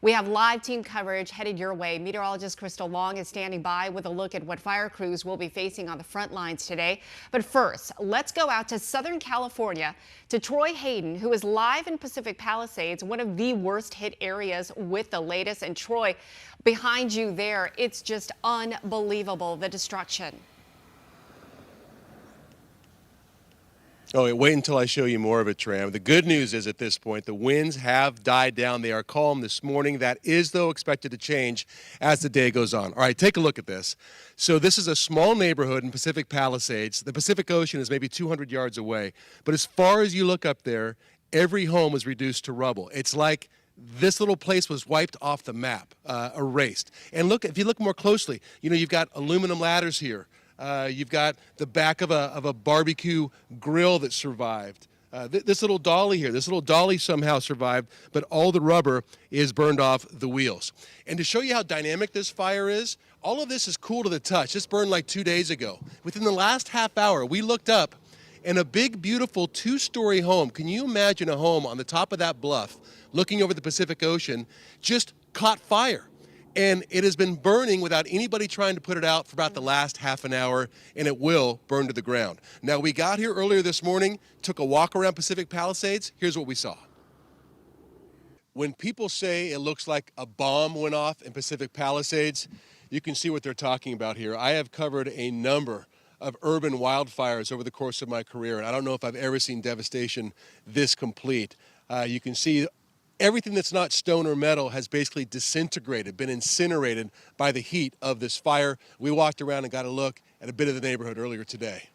We have live team coverage headed your way. Meteorologist Crystal Long is standing by with a look at what fire crews will be facing on the front lines today. But first, let's go out to Southern California to Troy Hayden, who is live in Pacific Palisades, one of the worst hit areas, with the latest. And Troy, behind you there, it's just unbelievable, the destruction. Oh, wait until I show you more of it, Tram. The good news is at this point, the winds have died down. They are calm this morning. That is, though, expected to change as the day goes on. All right, take a look at this. So this is a small neighborhood in Pacific Palisades. The Pacific Ocean is maybe 200 yards away. But as far as you look up there, every home is reduced to rubble. It's like this little place was wiped off the map, erased. And look, if you look more closely, you've got aluminum ladders here. You've got the back of a barbecue grill that survived. This little dolly here, this little dolly somehow survived, but all the rubber is burned off the wheels. And to show you how dynamic this fire is, all of this is cool to the touch. This burned like 2 days ago. Within the last half hour, we looked up, and a big, beautiful two-story home, can you imagine a home on the top of that bluff looking over the Pacific Ocean, just caught fire? And it has been burning without anybody trying to put it out for about the last half an hour, and it will burn to the ground. Now, we got here earlier this morning, took a walk around Pacific Palisades. Here's what we saw. When people say it looks like a bomb went off in Pacific Palisades, you can see what they're talking about here. I have covered a number of urban wildfires over the course of my career, and I don't know if I've ever seen devastation this complete. You can see everything that's not stone or metal has basically disintegrated, been incinerated by the heat of this fire. We walked around and got a look at a bit of the neighborhood earlier today.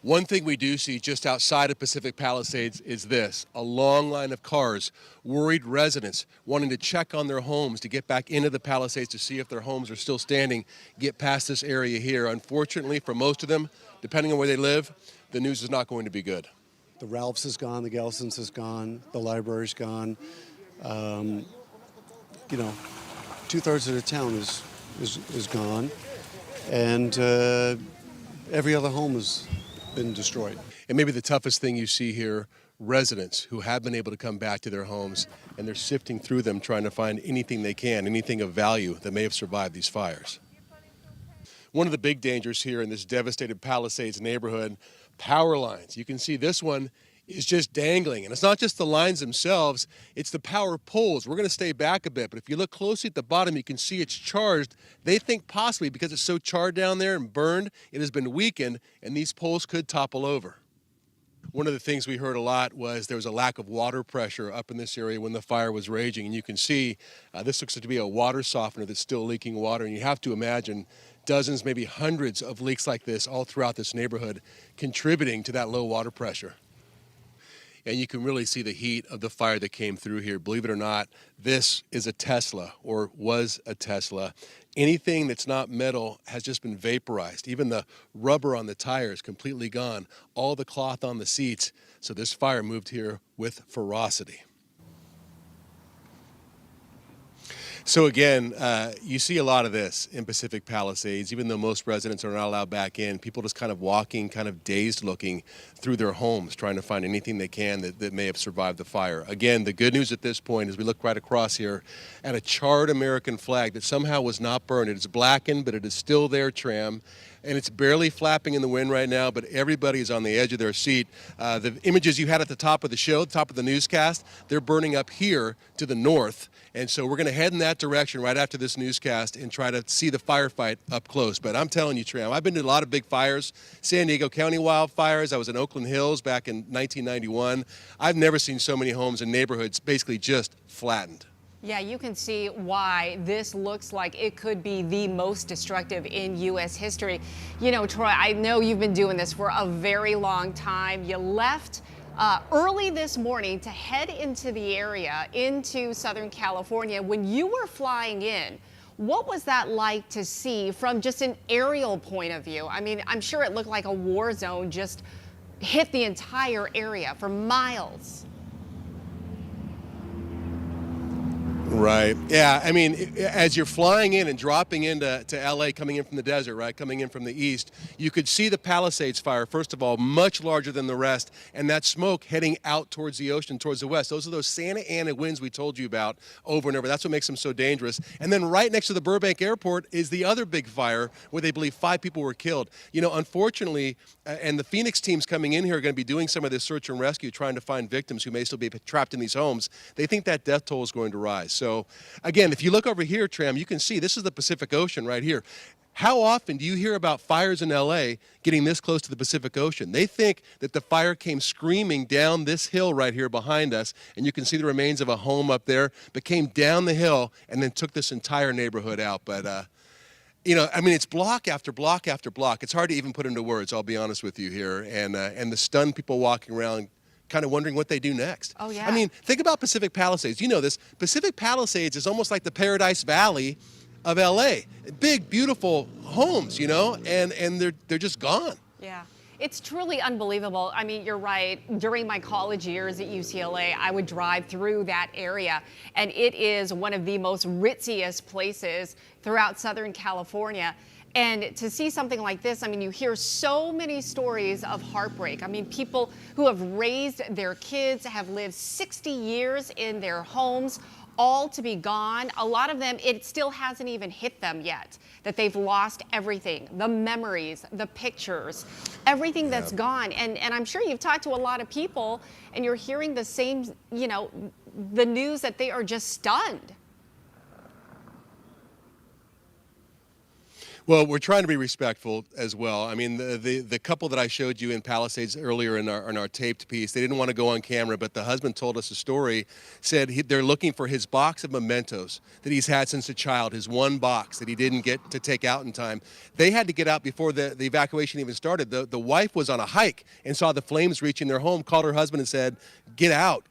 One thing we do see just outside of Pacific Palisades is this: a long line of cars, worried residents wanting to check on their homes, to get back into the Palisades to see if their homes are still standing, get past this area here. Unfortunately, for most of them, depending on where they live, the news is not going to be good. The Ralphs is gone, the Gelsons is gone, the library's gone. 2/3 of the town is gone, and every other home has been destroyed. And maybe the toughest thing you see here, residents who have been able to come back to their homes, and they're sifting through them trying to find anything they can, anything of value that may have survived these fires. One of the big dangers here in this devastated Palisades neighborhood, power lines. You can see this one is just dangling. And it's not just the lines themselves, it's the power poles. We're going to stay back a bit, but if you look closely at the bottom, you can see it's charged. They think possibly because it's so charred down there and burned, it has been weakened, and these poles could topple over. One of the things we heard a lot was there was a lack of water pressure up in this area when the fire was raging. And you can see this looks to be a water softener that's still leaking water. And you have to imagine dozens, maybe hundreds of leaks like this all throughout this neighborhood contributing to that low water pressure. And you can really see the heat of the fire that came through here. Believe it or not, this is a Tesla, or was a Tesla. Anything that's not metal has just been vaporized. Even the rubber on the tires completely gone. All the cloth on the seats. So this fire moved here with ferocity. So again, you see a lot of this in Pacific Palisades. Even though most residents are not allowed back in, people just kind of walking, kind of dazed looking through their homes, trying to find anything they can that may have survived the fire. Again, the good news at this point is we look right across here at a charred American flag that somehow was not burned. It is blackened, but it is still there, Tram. And it's barely flapping in the wind right now, but everybody is on the edge of their seat. The images you had at the top of the show, top of the newscast, they're burning up here to the north. And so we're going to head in that direction right after this newscast and try to see the firefight up close. But I'm telling you, Tram, I've been to a lot of big fires, San Diego County wildfires. I was in Oakland Hills back in 1991. I've never seen so many homes and neighborhoods basically just flattened. Yeah, you can see why this looks like it could be the most destructive in U.S. history. Troy, I know you've been doing this for a very long time. You left early this morning to head into the area, into Southern California. When you were flying in, what was that like to see from just an aerial point of view? I mean, I'm sure it looked like a war zone just hit the entire area for miles. Right. Yeah. I mean, as you're flying in and dropping into LA, coming in from the desert, right, coming in from the east, you could see the Palisades fire, first of all, much larger than the rest, and that smoke heading out towards the ocean, towards the west. Those are those Santa Ana winds we told you about over and over. That's what makes them so dangerous. And then right next to the Burbank airport is the other big fire where they believe 5 people were killed. You know, unfortunately, and the Phoenix teams coming in here are going to be doing some of this search and rescue, trying to find victims who may still be trapped in these homes. They think that death toll is going to rise. So, again, if you look over here, Tram, you can see this is the Pacific Ocean right here. How often do you hear about fires in LA getting this close to the Pacific Ocean? They think that the fire came screaming down this hill right here behind us, and you can see the remains of a home up there, but came down the hill and then took this entire neighborhood out. But, you know, I mean, it's block after block after block. It's hard to even put into words, I'll be honest with you here. And the stunned people walking around kind of wondering what they do next. Oh, yeah. I mean, think about Pacific Palisades. You know this. Pacific Palisades is almost like the Paradise Valley of LA. Big, beautiful homes, you know, and they're just gone. Yeah. It's truly unbelievable. I mean, you're right. During my college years at UCLA, I would drive through that area, and it is one of the most ritziest places throughout Southern California. And to see something like this, I mean, you hear so many stories of heartbreak. I mean, people who have raised their kids, have lived 60 years in their homes, all to be gone. A lot of them, it still hasn't even hit them yet, that they've lost everything, the memories, the pictures, everything that's gone. And I'm sure you've talked to a lot of people and you're hearing the same, you know, the news that they are just stunned. Well, we're trying to be respectful as well. I mean, the couple that I showed you in Palisades earlier in our taped piece, they didn't want to go on camera, but the husband told us a story, said they're looking for his box of mementos that he's had since a child, his one box that he didn't get to take out in time. They had to get out before the evacuation even started. The wife was on a hike and saw the flames reaching their home, called her husband and said, get out,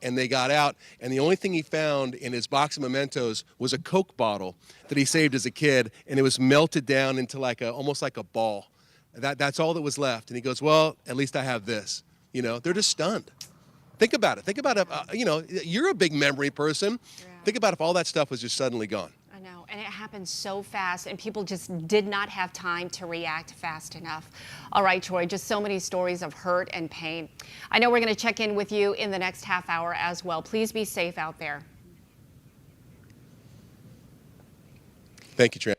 and they got out. And the only thing he found in his box of mementos was a Coke bottle that he saved as a kid, and it was melted down into almost like a ball. That's all that was left. And he goes, well, at least I have this. You know, they're just stunned. Think about it. Think about it. You know, you're a big memory person. Yeah. Think about if all that stuff was just suddenly gone. I know, and it happened so fast, and people just did not have time to react fast enough. All right, Troy, just so many stories of hurt and pain. I know we're going to check in with you in the next half hour as well. Please be safe out there. Thank you, Trent.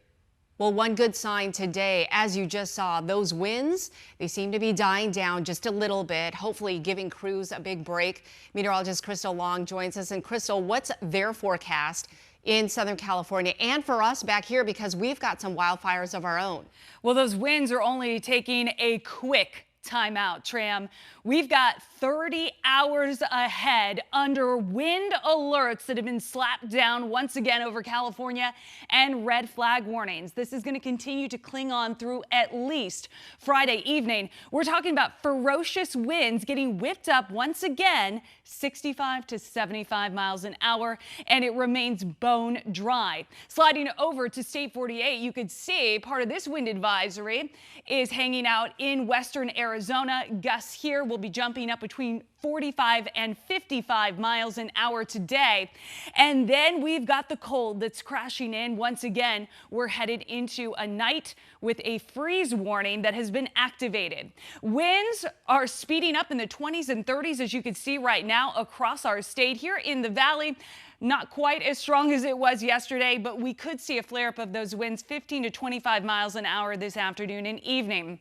Well, one good sign today, as you just saw, those winds, they seem to be dying down just a little bit, hopefully giving crews a big break. Meteorologist Crystal Long joins us. And Crystal, what's their forecast in Southern California and for us back here, because we've got some wildfires of our own? Well, those winds are only taking a quick timeout, Tram. We've got 30 hours ahead under wind alerts that have been slapped down once again over California and red flag warnings. This is going to continue to cling on through at least Friday evening. We're talking about ferocious winds getting whipped up once again, 65 to 75 miles an hour, and it remains bone dry. Sliding over to State 48, you could see part of this wind advisory is hanging out in western Arizona. Gusts here will be jumping up between 45 and 55 miles an hour today. And then we've got the cold that's crashing in. Once again, we're headed into a night with a freeze warning that has been activated. Winds are speeding up in the 20s and 30s, as you can see right now across our state. Here in the valley, not quite as strong as it was yesterday, but we could see a flare up of those winds 15 to 25 miles an hour this afternoon and evening.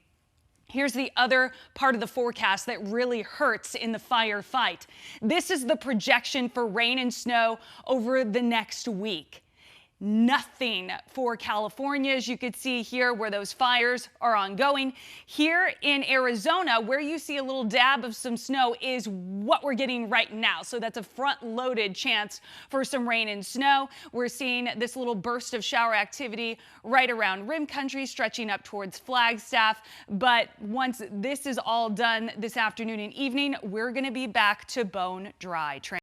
Here's the other part of the forecast that really hurts in the firefight. This is the projection for rain and snow over the next week. Nothing for California, as you could see here, where those fires are ongoing. Here in Arizona, where you see a little dab of some snow, is what we're getting right now. So that's a front-loaded chance for some rain and snow. We're seeing this little burst of shower activity right around Rim Country, stretching up towards Flagstaff. But once this is all done this afternoon and evening, we're going to be back to bone dry.